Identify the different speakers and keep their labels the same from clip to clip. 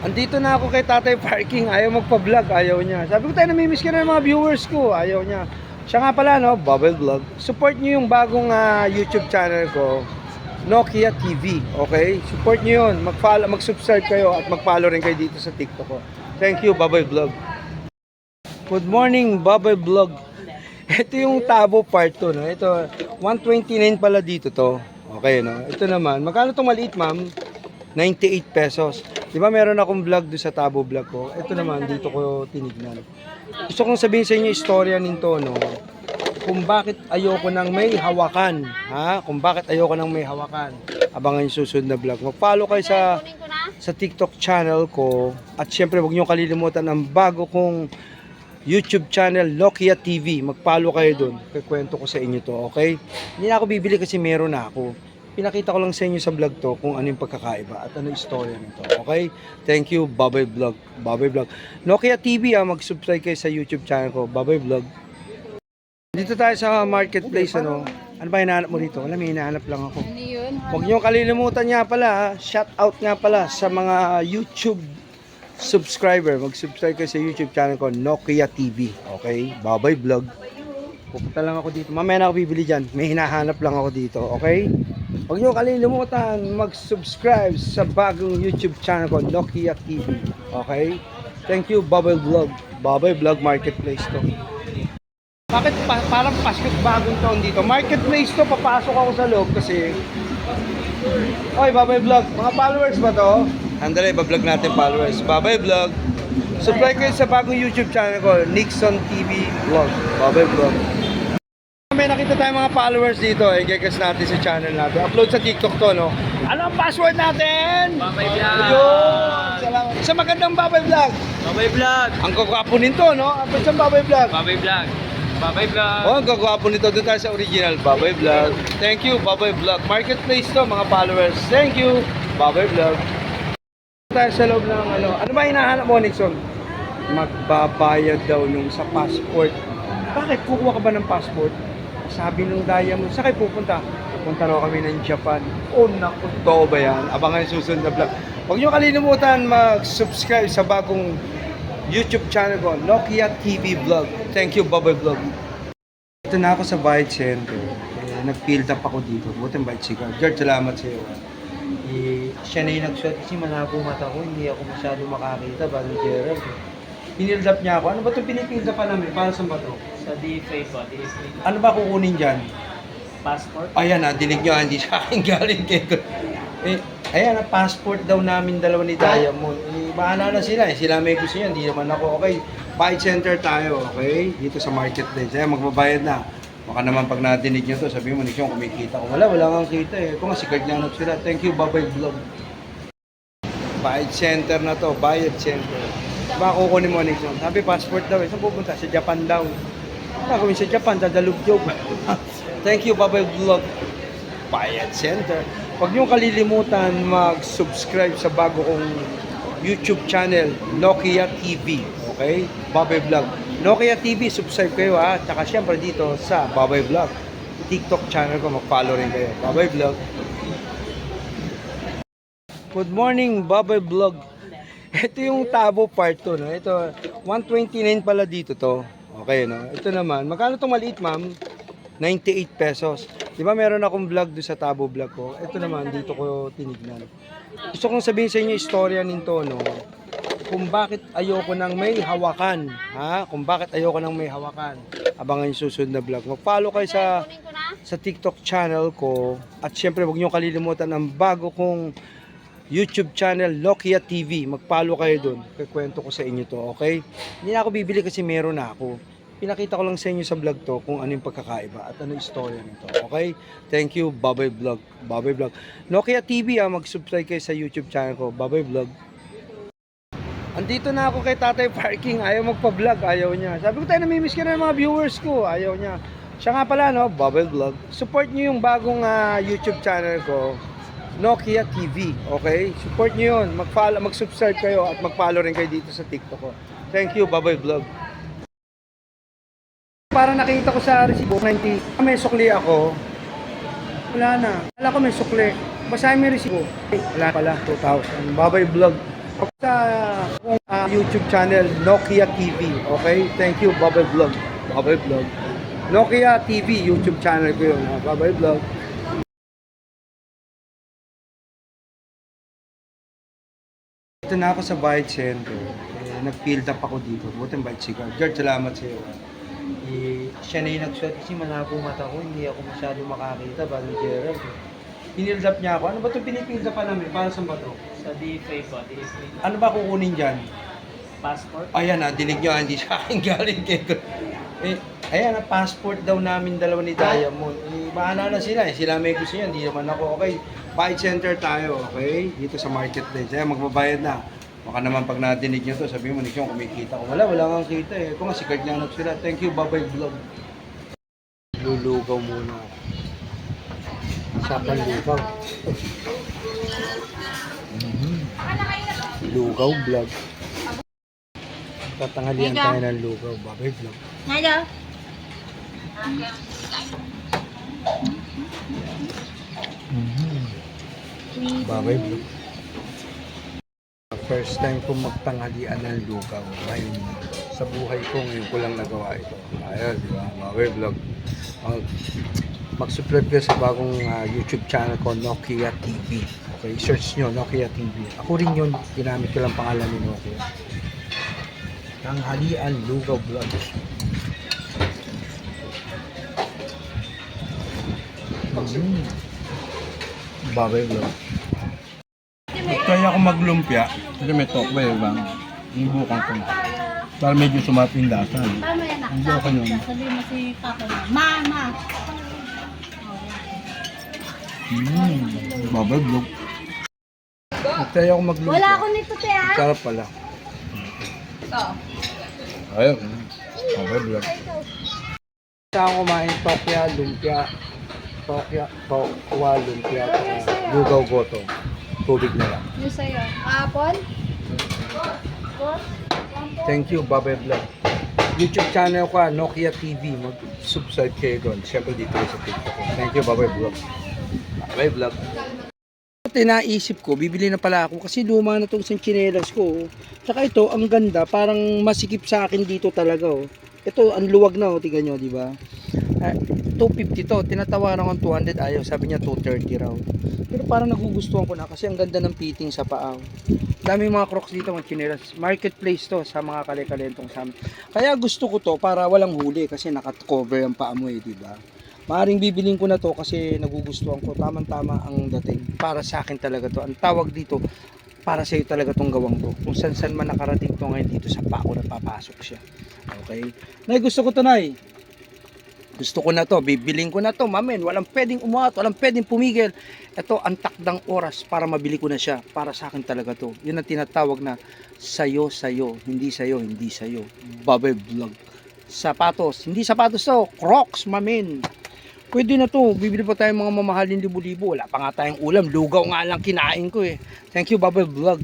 Speaker 1: Andito na ako kay Tatay Parking. Ayaw magpa-vlog, ayaw niya. Sabi ko tayo, namimiss ka na ng mga viewers ko. Ayaw niya. Siya nga pala, no, Bubble Vlog. Support niyo yung bagong YouTube channel ko, Nokia TV. Okay? Support niyo yun. Mag-follow, mag-subscribe kayo at mag-follow rin kayo dito sa TikTok ko. Thank you, Bubble Vlog. Good morning, Bubble Vlog. Ito yung Tabo Part 2, no? Ito, 129 pala dito to. Okay, no? Ito naman, magkano itong maliit, ma'am? 98 pesos. Di ba meron akong vlog doon sa Tabo Vlog ko? Ito naman, dito ko tinignan. Gusto kong sabihin sa inyo istorya nito, no? Kung bakit ayoko nang may hawakan. Ha? Kung bakit ayoko nang may hawakan. Abangan yung susunod na vlog. Mag-follow kayo sa TikTok channel ko. At syempre, huwag niyo kalilimutan ang bago kong YouTube channel, Nokia TV. Mag-follow kayo doon. Kikwento ko sa inyo to, okay? Hindi na ako bibili kasi meron na ako. Pinakita ko lang sa inyo sa vlog to kung ano yung pagkakaiba at ano yung istorya nito. Okay? Thank you, Babay Vlog. Babay Vlog. Nokia TV, mag-subscribe kayo sa YouTube channel ko, Babay Vlog. Dito tayo sa marketplace, ano? Ano ba hinahanap mo dito? Wala, may hinahanap lang ako.
Speaker 2: Ano yun?
Speaker 1: Huwag niyo kalilimutan nga pala, shout out nga pala sa mga YouTube subscriber. Mag-subscribe kayo sa YouTube channel ko, Nokia TV. Okay? Babay Vlog. Pupunta lang ako dito. Mamaya na ako bibili dyan. May hinahanap lang ako dito. Okay? Huwag niyo kalilimutan mag-subscribe sa bagong YouTube channel ko, Nokia TV. Okay? Thank you, Babay Vlog. Babay Vlog Marketplace to. Bakit parang Pasko bagong taon dito? Marketplace to, papasok ako sa loob kasi... Oy, Babay Vlog. Mga followers ba to? Andale, bablog natin followers. Babay Vlog. Subscribe kayo sa bagong YouTube channel ko, Nixon TV Vlog. Babay Vlog. May nakita tayong mga followers dito, i-guess natin sa channel natin. Upload sa TikTok to, no? Ano ang password natin?
Speaker 2: Babay Vlog!
Speaker 1: Yun! Salamat. Sa magandang Babay Vlog.
Speaker 2: Babay Vlog!
Speaker 1: Ang kagwapo nito, no? Ang isang Babay Vlog.
Speaker 2: Babay Vlog! Babay Vlog!
Speaker 1: Oh, ang kagwapo nito. Doon tayo sa original, Babay Vlog. Thank you, Babay Vlog. Marketplace to, mga followers. Thank you, Babay Vlog. Tayo sa loob ng ano. Ano ba hinahanap mo, Nixon? Magbabayad daw nung sa passport. Bakit? Kukuha ka ba ng passport? Sabi nung daya mo, saan kayo pupunta? Pupunta raw kami ng Japan. Oh, naku, totoo ba yan? Abangan yung susunod na vlog. Huwag nyo kalilimutan mag-subscribe sa bagong YouTube channel ko, Nokia TV Vlog. Thank you, Babay Vlog. Ito na ako sa Bayad Center. Nag-field up ako dito. Buti ang Bayad Center. George, salamat sa iyo. Siya na yung nagsuot kasi malabo mata ko. Hindi ako masyado makakita. Bali, Gerald. Pinild up niya ako. Ano ba itong pinipild up pa namin? Para saan ba ito?
Speaker 2: Sa DFA po, DFA.
Speaker 1: Ano ba kukunin dyan?
Speaker 2: Passport?
Speaker 1: Ayan, dinig nyo, hindi sa akin galing kay ayan, passport daw namin dalawa ni Diamond. Bahala na sila, sila may gusto yan, hindi naman ako. Okay, Bayad Center tayo, okay? Dito sa marketplace. Ayan, magbabayad na. Baka naman pag nadinig nyo to, sabi mo, Nixon, kumikita ko. Wala nga kita eh. Kung nga, si card lang sila. Thank you, Babay Vlog. Bayad Center na to, Bayad Center. Baka kukunin mo, Nixon. Sabi, passport daw eh. Saan pupunta? Sa Japan daw. Kung sa Japan, dadalugdyog. Thank you, Babay Vlog. Bayad Center. Huwag niyong kalilimutan mag-subscribe sa bago kong YouTube channel, Nokia TV. Okay? Babay Vlog. Nokia TV, subscribe kayo ha. Tsaka syempre dito sa Babay Vlog. TikTok channel ko, mag-follow rin kayo. Babay Vlog. Good morning, Babay Vlog. Ito yung Tabo Part 2, no? Ito, 129 pala dito to. Okay, no? Ito naman, magkano itong maliit, ma'am? 98 pesos. Di ba meron akong vlog doon sa Tabo Vlog ko? Ito naman, dito ko tinignan. Gusto kong sabihin sa inyo istorya nito, no? Kung bakit ayoko nang may hawakan. Ha? Kung bakit ayoko nang may hawakan. Abangan yung susunod na vlog. Mag-follow kayo sa TikTok channel ko. At syempre, huwag niyo kalilimutan ang bago kong YouTube channel, Nokia TV. Mag-follow kayo doon. Kikwento ko sa inyo to, okay? Hindi na ako bibili kasi meron na ako. Pinakita ko lang sa inyo sa vlog to kung ano yung pagkakaiba at ano yung istorya nito, okay? Thank you, Babay Vlog. Babay Vlog. Nokia TV, mag-subscribe kayo sa YouTube channel ko, Babay Vlog. Andito na ako kay Tatay Parking. Ayaw magpa-vlog, ayaw niya. Sabi ko tayo, namimiss ka na ng mga viewers ko. Ayaw niya. Siya nga pala, no? Babay Vlog. Support niyo yung bagong YouTube channel ko, Nokia TV, okay? Support nyo yun. Mag-subscribe kayo at mag-follow rin kayo dito sa TikTok ko. Thank you, Babay Vlog. Para nakita ko sa resibo, 90. May sukli ako. Wala na. Wala ko may sukli. Basahin mo yung resibo. Wala pala, 2,000. Babay Vlog. Sa YouTube channel, Nokia TV. Okay? Thank you, Babay Vlog. Babay Vlog. Nokia TV, YouTube channel ko yun. Babay Vlog. Ito na ako sa Bite Center. Nag-field up ako dito. Buti ang Bite Cigar. George, salamat sa iyo. Siya na yung nag-shot kasi malabo mata ko. Hindi ako masyado makakita. Bago Gerald. Pinild up niya ako. Ano ba itong pinipild up pa namin? Para saan ba ito?
Speaker 2: Sa DFA po, DFA.
Speaker 1: Ano ba kukunin dyan?
Speaker 2: Passport?
Speaker 1: Ayan na, dinig nyo, hindi sa akin galing kayo. Ayan na, passport daw namin dalawa ni Diamond. Bahala na sila. Sila may gusto yan, hindi naman ako. Okay, Bite Center tayo, okay? Dito sa marketplace. Ayan, magbabayad na. Baka naman pag nadinig nyo to, sabihin mo, Nick, yung kumikita ko. Wala nga kita eh. Ito nga, si Kurt Llanok sila. Thank you, Babay Vlog. Lulugaw muna ako. Sapan lugaw. Lugaw vlog. Tatanghalian tayo ng lugaw. Babay Vlog.
Speaker 3: Hello.
Speaker 1: Babay Vlog. First time ko magtanghalian ng lugaw. Ngayon, sa buhay ko, ngayon ko lang nagawa ito. Ayun, di ba? Babay Vlog. Mag-subscribe kayo sa bagong YouTube channel ko, Nokia TV. Okay, search nyo, Nokia TV. Ako rin yun, ginamit ko lang pangalan ni Nokia. Tanghalian Lugaw Vlog. Babay Vlog. Kaya ako maglumpia, kasi may tokwe, bang? Ibukan ko na. Para medyo sumating lasan.
Speaker 3: Paano yan?
Speaker 1: Hindi ako yun.
Speaker 3: Sabihin mo si Papa na, Mama!
Speaker 1: Babay Vlog. Kaya ako maglumpia.
Speaker 3: Wala ako nito, te, ah!
Speaker 1: Sarap pala. Ayun. Babay Vlog. Isa ako kumain Tokya, lumpia. Tokwa, lumpia. Lugaw goto. Tubig na lang.
Speaker 3: Yung sa'yo. Apple?
Speaker 1: Thank you, Babay Vlog. YouTube channel ko, Nokia TV. Mag-subscribe kayo doon. Siyempre dito sa TikTok. Thank you, Babay Vlog. Babay Vlog. Naisip ko, bibili na pala ako kasi luma na itong isang tsinelas ko. Tsaka ito, ang ganda, parang masikip sa akin dito talaga. Oh. Ito, ang luwag na, tingnan nyo, di ba? 250 to, tinatawaran ko 200, ayaw, sabi niya 230 raw. Pero parang nagugustuhan ko na kasi ang ganda ng fitting sa paa. Dami mga Crocs dito, mga tsinelas. Marketplace to sa mga kalikalentong sa amin. Kaya gusto ko to para walang huli kasi naka-cover ang paa mo eh, di ba? Maaring bibiling ko na to kasi nagugustuhan ko. Tamang-tama ang dating. Para sa akin talaga to. Ang tawag dito, para sa iyo talaga tong gawang to. Kung saan man nakarating to ngayon dito sa paa ko na papasok siya. Okay? Nay, gusto ko to, Nay. Gusto ko na to. Bibiling ko na to. Mamen, walang pwedeng umuat. Walang pwedeng pumigil. Ito, ang takdang oras para mabili ko na siya. Para sa akin talaga to. Yun ang tinatawag na sayo, sayo. Hindi sayo, hindi sayo. Babay Vlog. Sapatos. Hindi sapatos to. Crocs, mamen. Pwede na to, bibili pa tayo mga mamahalin libo-libo. Wala pa nga tayong ulam, lugaw nga lang kinain ko eh. Thank you, Babay Vlog.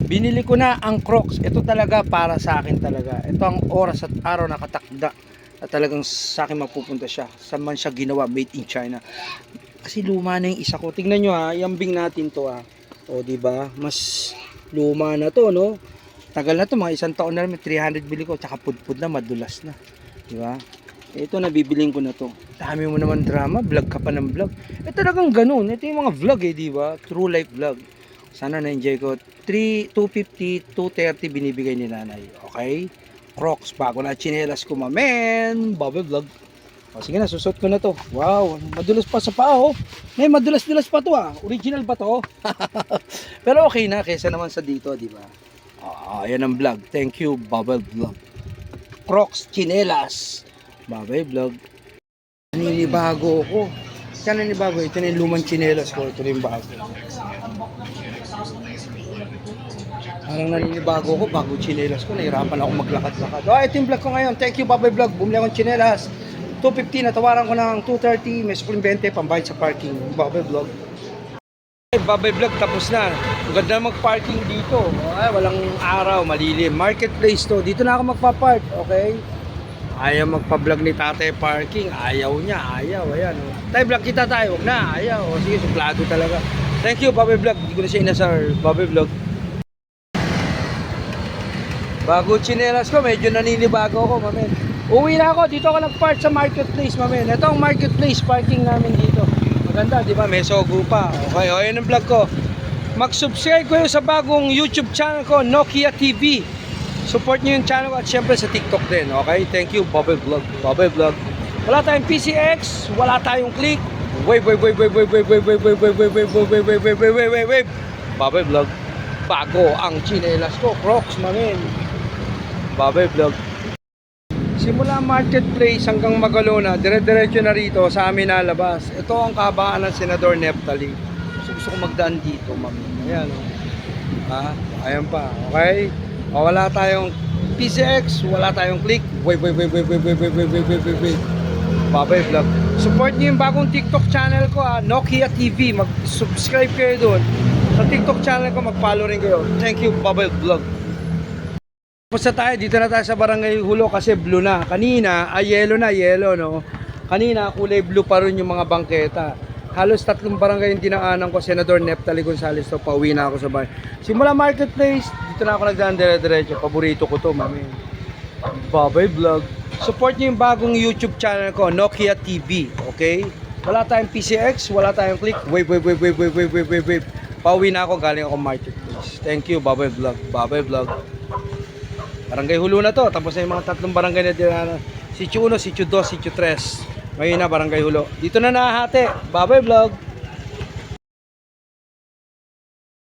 Speaker 1: Binili ko na ang Crocs. Ito talaga para sa akin talaga. Ito ang oras at araw na katakda na talagang sa akin mapupunta siya. Saan man siya ginawa, made in China. Kasi luma na yung isa ko. Tingnan nyo ha, yambing natin to ha. O diba, mas luma na to no. Tagal na to, mga isang taon na rin, 300 bili ko. Tsaka pudpud na, madulas na. Diba? Ito na bibiling ko na to. Dami mo naman drama, vlog ka pa ng vlog. Talagang ganun. Ito yung mga vlog eh, di ba? True life vlog. Sana na-enjoy ko. 250, 230 binibigay ni nanay. Okay? Crocs, bago na tsinelas ko, mamen. Babay Vlog. O sige na, susot ko na to. Wow, madulas pa sa paa oh. May madulas-dulas pa to ah. Original ba to? Pero okay na, kesa naman sa dito, di ba? Ayan ang vlog. Thank you, Babay Vlog. Crocs, tsinelas. Babay Vlog. Naninibago ako. Saan naninibago? Ito na yung lumang tsinelas ko. Ito na yung bago. Parang naninibago ako bago tsinelas ko. Nahirapan ako maglakad-lakad. Ito yung vlog ko ngayon. Thank you, Babay Vlog. Bumili akong tsinelas. 250. Natawaran ko ng 230. May sukuling 20. Pambayad sa parking. Babay Vlog. Babay Vlog tapos na. Ang ganda mag-parking dito. Walang araw. Malilim. Marketplace to. Dito na ako magpa-park. Okay? Ayaw magpa-vlog ni Tatay Parking. Ayaw niya. Ayaw. Ayan. Tay, vlog kita tayo. Huwag na. Ayaw. Sige, suplado talaga. Thank you, Babay Vlog. Hindi ko na siya inasar. Babay Vlog. Bago chinelas ko, medyo naninibago ako, mamen. Uwi na ako, dito ako nag-park sa marketplace, mamen. Ito ang marketplace, parking namin dito. Maganda, di ba? May sogo pa. Okay, o yun ang vlog ko. Mag-subscribe kayo sa bagong YouTube channel ko, Nokia TV. Support nyo yung channel ko at syempre sa TikTok din, okay? Thank you, Bobby Vlog. Bobby Vlog. Wala tayong PCX, wala tayong click. Wave. Bobby Vlog. Bago ang chinelas ko, Crocs, mamen. Bobby Vlog. Simula marketplace hanggang Magalona, dire-diretso na rito sa amin nalabas. Ito ang kahabaan ng Senador Neftali. Gusto ko magdaan dito, mamen. Ayan, ayan pa, okay? Wala tayong PCX, wala tayong click. Wait. Babay Vlog. Support niyo yung bagong TikTok channel ko, Nokia TV. Mag-subscribe kayo doon. Sa TikTok channel ko, mag-follow rin kayo. Thank you, Babay Vlog. Tapos na tayo, dito na tayo sa Barangay Hulo kasi blue na. Kanina, yellow, no? Kanina, kulay blue pa rin yung mga bangketa. Halos 3 barangay yung dinaanan ko, Senador Neftali Gonzales to, pauwi na ako sa bahay. Simula marketplace, dito na ako nagdaan dire-diretso. Paborito ko to, mami. Babay Vlog. Support niyo yung bagong YouTube channel ko, Nokia TV, okay? Wala tayong PCX, wala tayong click. Wave. Pauwi na ako, galing ako marketplace. Thank you, Babay Vlog. Babay Vlog. Barangay Hulo na to, tapos na yung mga 3 barangay na dinaanan. Sitio 1, Sitio 2, Sitio 3. Ngayon na, Barangay Hulo. Dito na nahati. Babay Vlog.